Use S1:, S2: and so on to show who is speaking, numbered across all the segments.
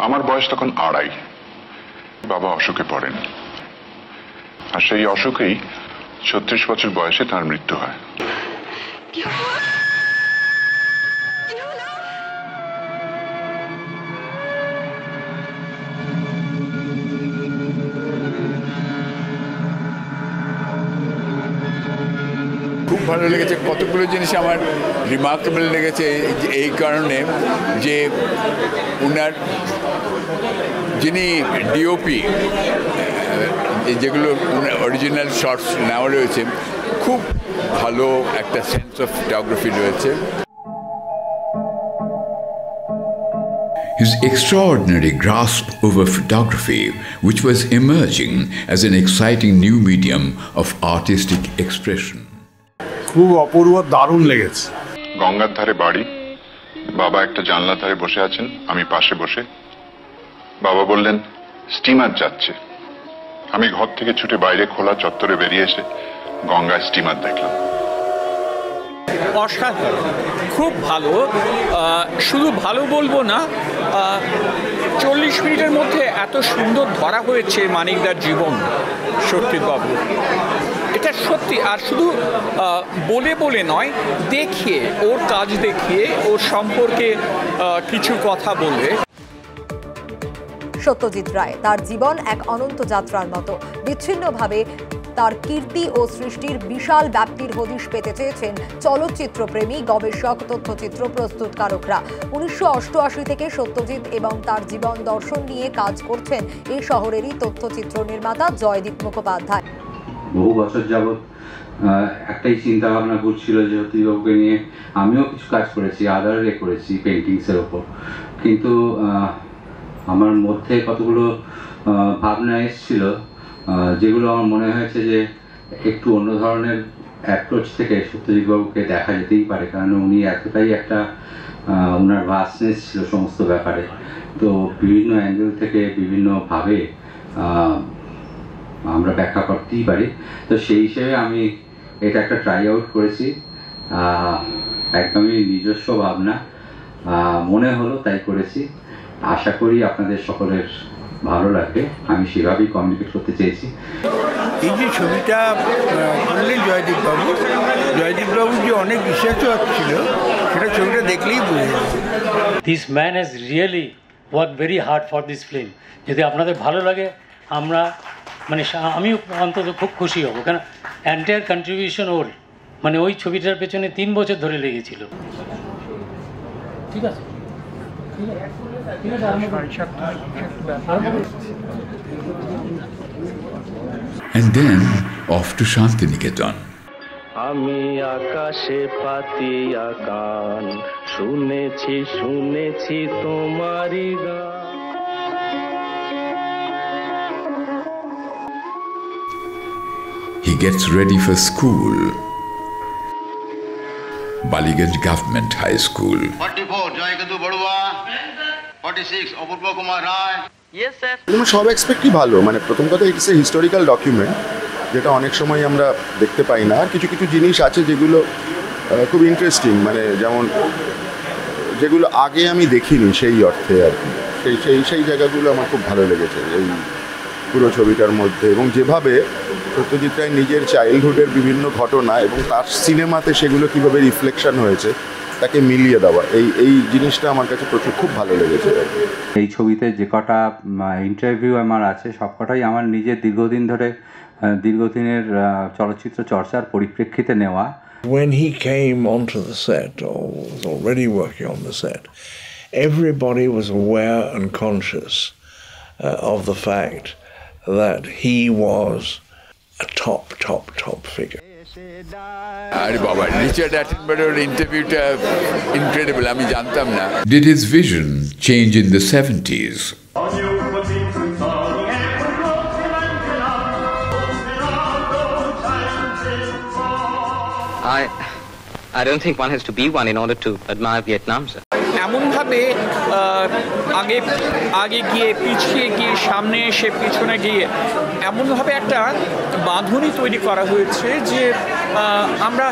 S1: আমার বয়স তখন 2.5। বাবা অসুখে পড়েন, আর সেই অসুখেই 36 বছর বয়সে তার মৃত্যু হয়।
S2: খুব ভালো লেগেছে, কতগুলো জিনিস আমার রিমার্কেবল লেগেছে এই কারণে যে উনার যিনি ডিওপি, যেগুলো অরিজিনাল শর্টস নেওয়া রয়েছে, খুব ভালো একটা সেন্স অফ ফটোগ্রাফি রয়েছে।
S3: His extraordinary grasp over photography, which was emerging as an exciting new medium of artistic expression.
S4: খুব অপূর্ব, দারুণ লেগেছে।
S1: গঙ্গার ধারে বাড়ি, বাবা একটা জানলার ধারে বসে আছেন, আমি পাশে বসে। বাবা বললেন স্টিমার যাচ্ছে। আমি ঘর থেকে ছুটে বাইরে খোলা চত্বরে বেরিয়ে এসে গঙ্গায় স্টিমার দেখলাম।
S5: অসাধারণ, খুব ভালো। শুধু ভালো বলবো না, 40 মিনিটের মধ্যে এত সুন্দর ধরা হয়েছে মানিকদার জীবন। সত্যি বাবু, এটা সত্যি। আর শুধু বলে বলে নয়, দেখিয়ে, ওর কাজ দেখিয়ে, ওর সম্পর্কে কিছু কথা বলে।
S6: সত্যজিৎ রায় তার জীবন এক অনন্ত যাত্রার মতো। বিচ্ছিন্নভাবে তার কীর্তি ও সৃষ্টির বিশাল ব্যাপ্তির হদিশ পেতে চেয়েছেন চলচ্চিত্রপ্রেমী, গবেষক, তথ্যচিত্র প্রস্তুতকারকরা। 1988 থেকে সত্যজিৎ এবং তার জীবন দর্শন নিয়ে কাজ করছেন এই শহরেরই তথ্যচিত্র নির্মাতা জয়দীপ মুখোপাধ্যায়।
S7: বহু বছর যাবৎ একটাই চিন্তা ভাবনা করছিল যে সত্যজিৎবাবুকে নিয়ে আমিও কিছু কাজ করেছি, আদারে করেছি পেন্টিংসের ওপর, কিন্তু আমার মধ্যে কতগুলো ভাবনা এসেছিল যেগুলো আমার মনে হয়েছে যে একটু অন্য ধরনের অ্যাপ্রোচ থেকে সত্যজিৎবাবুকে দেখা যেতেই পারে, কারণ উনি এতটাই একটা ওনার ভাস্টনেস ছিল সমস্ত ব্যাপারে। তো বিভিন্ন অ্যাঙ্গেল থেকে বিভিন্নভাবে আমরা ব্যাখ্যা করতেই পারি। তো সেই হিসেবে আমি এটা একটা ট্রাই আউট করেছি, একদমই নিজস্ব ভাবনা মনে হলো তাই করেছি। আশা করি আপনাদের সকলের ভালো লাগবে, আমি সেভাবেই কমিউনিকেট করতে চেয়েছি।
S8: এই যে ছবিটা করলেন জয়দীপবাবু যে অনেক রিসার্চ ছিল সেটা ছবিটা দেখলেই বুঝে যাবে।
S9: This man has really work very hard for this film. যদি আপনাদের ভালো লাগে, আমরা মানে আমি অন্তত খুব খুশি হব, কারণ এন্টায়ার কন্ট্রিবিউশন ওর, মানে ওই ছবিটার পেছনে 3 বছর ধরে লেগেছিল। ঠিক আছে,
S3: And then off to Shantiniketan.
S10: আমি আকাশে পাতিয়া গান শুনেছি শুনেছি তোমারই গান।
S3: He gets ready for school. Ballygunge Government High School.
S11: 44 Joyketu Barua, 46 Apurba Kumar Roy.
S12: Yes sir.
S4: সব এক্সপেক্টই ভালো। মানে প্রথম কথা, ইটস এ হিস্টোরিক্যাল ডকুমেন্ট, যেটা অনেক সময় আমরা দেখতে পাই না। আর কিছু কিছু জিনিস আছে যেগুলো খুব ইন্টারেস্টিং, মানে যেমন যেগুলো আগে আমি দেখিনি সেই অর্থে আর কি। সেই জায়গাগুলো আমার খুব ভালো লেগেছে এই পুরো ছবিটার মধ্যে, এবং যেভাবে সত্যজিৎ রায় নিজের চাইল্ডহুডের বিভিন্ন ঘটনা এবং তার সিনেমাতে সেগুলো কীভাবে রিফ্লেকশন হয়েছে তাকে মিলিয়ে দেওয়া, এই জিনিসটা আমার কাছে প্রচুর খুব ভালো লেগেছে।
S7: এই ছবিতে যে কটা ইন্টারভিউ আমার আছে সব কটাই আমার নিজের দীর্ঘদিনের চলচ্চিত্র চর্চার পরিপ্রেক্ষিতে নেওয়া।
S8: When he came onto the set, or was already working on the set, everybody was aware and conscious of the fact that he was a top figure.
S2: আরে বাবা, রিচার্ড অ্যাটনবারোর ইন্টারভিউটা ইনক্রেডিবল, আমি জানতাম না।
S3: Did his vision change in the 70s?
S12: I don't think one has to be one in order to admire Vietnam, sir.
S5: এমনভাবে আগে গিয়ে, পিছিয়ে গিয়ে, সামনে এসে, পিছনে গিয়ে, এমনভাবে একটা বাঁধনি তৈরি করা হয়েছে যে আমরা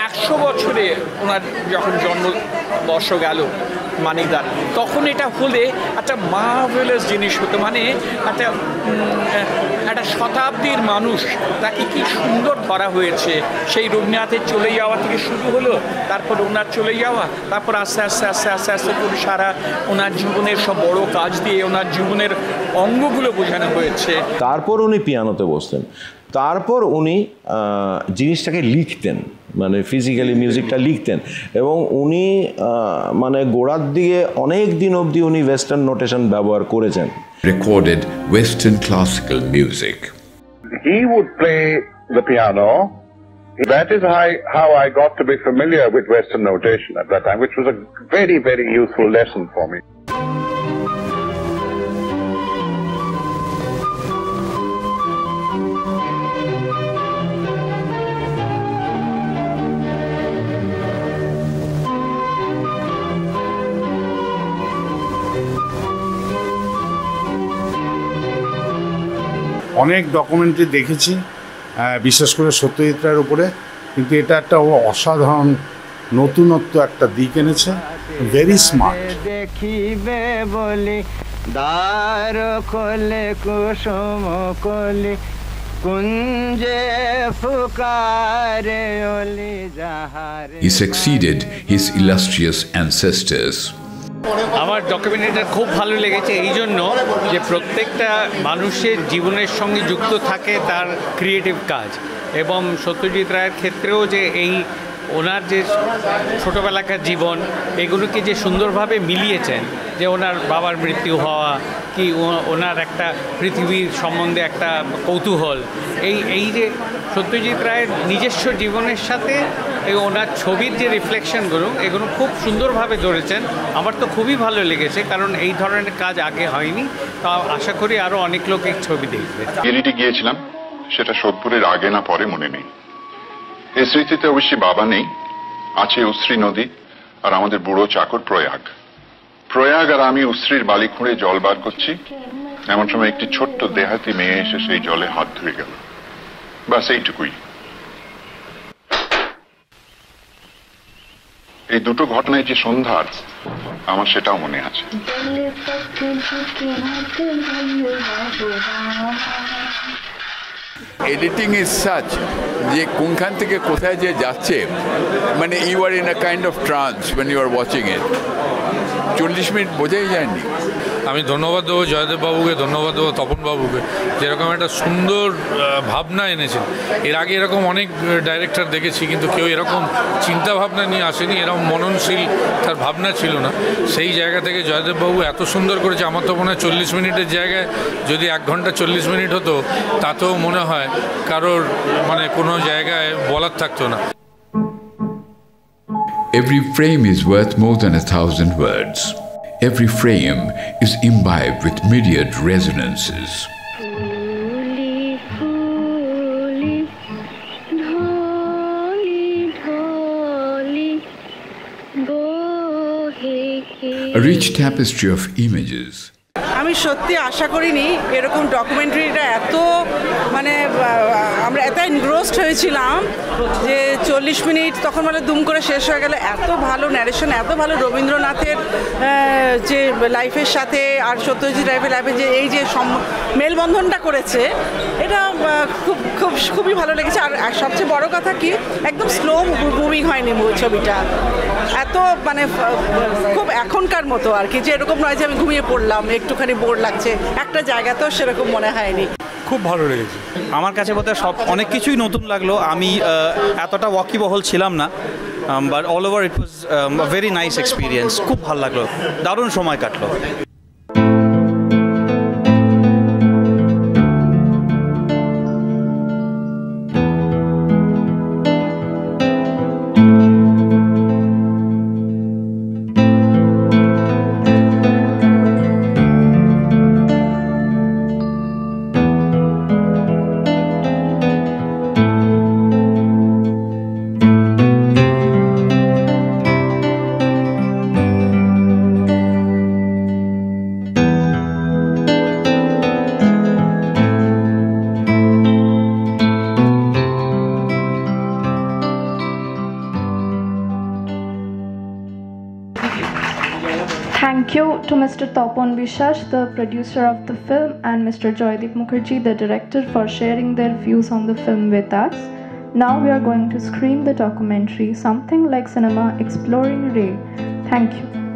S5: 100 বছরে ওনার যখন জন্মবর্ষ গেল, মানিকদার, তখন এটা হলে একটা মার্ভেলাস জিনিস হতো। মানে একটা শতাব্দীর মানুষ, তাকে কি সুন্দর ধরা হয়েছে। সেই রবীন্দ্রনাথের চলে যাওয়া থেকে শুরু হলো, তারপর রবীন্দ্রনাথ চলে যাওয়া, তারপর আস্তে আস্তে আস্তে আস্তে আস্তে করে সারা ওনার জীবনের সব বড় কাজ দিয়ে ওনার জীবনের অঙ্গগুলো বোঝানো হয়েছে।
S13: তারপর উনি পিয়ানোতে বসতেন, তারপর উনি জিনিসটাকে লিখতেন, মানে ফিজিক্যালি মিউজিকটা লিখতেন, এবং উনি মানে গোড়ার দিকে অনেক দিন অবধি উনি ওয়েস্টার্ন নোটেশন ব্যবহার করেছেন।
S3: Recorded Western classical music.
S14: He would play the piano. That is how I got to be familiar with Western notation at that time, which was a very, very useful lesson for me.
S15: অনেক documentary দেখেছি, বিশেষ করে সত্যজিৎ রায়ের উপরে, কিন্তু এটা একটা অসাধারণ নতুনত্ব একটা দিক এনেছে। Very smart.
S16: দেখিবে বলি দ্বার খোলে কুসুম কলি কুঞ্জে ফুকারে ওলি যাহারে।
S3: He succeeded his illustrious ancestors.
S5: আমার ডকুমেন্টারিটা খুব ভালো লেগেছে এই জন্য যে প্রত্যেকটা মানুষের জীবনের সঙ্গে যুক্ত থাকে তার ক্রিয়েটিভ কাজ, এবং সত্যজিৎ রায়ের ক্ষেত্রেও যে এই ওনার যে ছোটোবেলাকার জীবন, এগুলোকে যে সুন্দরভাবে মিলিয়েছেন, যে ওনার বাবার মৃত্যু হওয়া, কি ওনার একটা পৃথিবীর সম্বন্ধে একটা কৌতূহল, এই যে সত্যজিৎ রায়ের নিজস্ব জীবনের সাথে এই ওনার ছবির যে রিফ্লেকশনগুলো, এগুলো খুব সুন্দরভাবে ধরেছেন। আমার তো খুবই ভালো লেগেছে, কারণ এই ধরনের কাজ আগে হয়নি। তা আশা করি আরও অনেক লোক এই ছবি দেখবে।
S1: গিরিটি গিয়েছিলাম, সেটা সোদপুরের আগে না পরে মনে নেই। এই স্মৃতিতে অবশ্যই বাবা নেই, আছে উশ্রী নদী আর আমাদের বুড়ো চাকর প্রয়াগ। প্রয়াগ আর আমি উশ্রীর বালি খুঁড়ে জল বার করছি, এমন সময় একটি ছোট্ট দেহাতি মেয়ে এসে সেই জলে হাত ধুয়ে গেল। বাস এইটুকুই। এই দুটো ঘটনায় যে সন্ধ্যার, আমার সেটাও মনে আছে।
S2: এডিটিং ইজ সাচ যে কোনখান থেকে কোথায় যে যাচ্ছে, মানে you are in a kind of trance when you are watching it. 40 minute বোঝাই যায়নি।
S17: আমি ধন্যবাদ দেবো জয়দেববাবুকে, ধন্যবাদ দেবো তপনবাবুকে, যেরকম একটা সুন্দর ভাবনা এনেছেন। এর আগে এরকম অনেক ডাইরেক্টর দেখেছি, কিন্তু কেউ এরকম চিন্তা ভাবনা নিয়ে আসেনি, এরকম মননশীল তার ভাবনা ছিল না। সেই জায়গা থেকে জয়দেববাবু এত সুন্দর করেছে। আমার তো মনে হয় 40 মিনিটের জায়গায় যদি 1 ঘন্টা 40 মিনিট হতো, তাতেও মনে হয় কারোর মানে কোনো জায়গায় বলার থাকতো না।
S3: Every frame is worth more than 1,000 words. Every frame is imbibed with myriad resonances. A rich tapestry of images.
S18: আমি সত্যি আশা করিনি এরকম ডকুমেন্টারিটা এত মানে আমরা এত এনগ্রোসড হয়েছিলাম যে 40 মিনিট তখন মানে দুম করে শেষ হয়ে গেল। এত ভালো ন্যারেশন, এত ভালো রবীন্দ্রনাথের যে লাইফের সাথে আর সত্যজিৎ রায়ের লাইফে যে এই যে মেলবন্ধনটা করেছে, এটা খুবই ভালো লেগেছে। আর সবচেয়ে বড় কথা কি, একদম স্লো মুভিং হয়নি ছবিটা, এত মানে খুব এখনকার মতো আর কি, যে এরকম নয় যে আমি ঘুমিয়ে পড়লাম, একটুখানি বোর লাগছে, একটা জায়গাতেও সেরকম মনে হয়নি।
S19: খুব ভালো লেগেছে আমার কাছে, বলতে অনেক কিছুই নতুন লাগলো। আমি এতটা ওয়াকিবহল ছিলাম না, but all over it was very nice experience. খুব ভালো লাগলো, দারুণ সময় কাটলো।
S20: Thank you to Mr. Tapan Biswas, the producer of the film, and Mr. Joydeep Mukherjee, the director, for sharing their views on the film with us. Now we are going to screen the documentary Something Like Cinema, Exploring Ray. Thank you.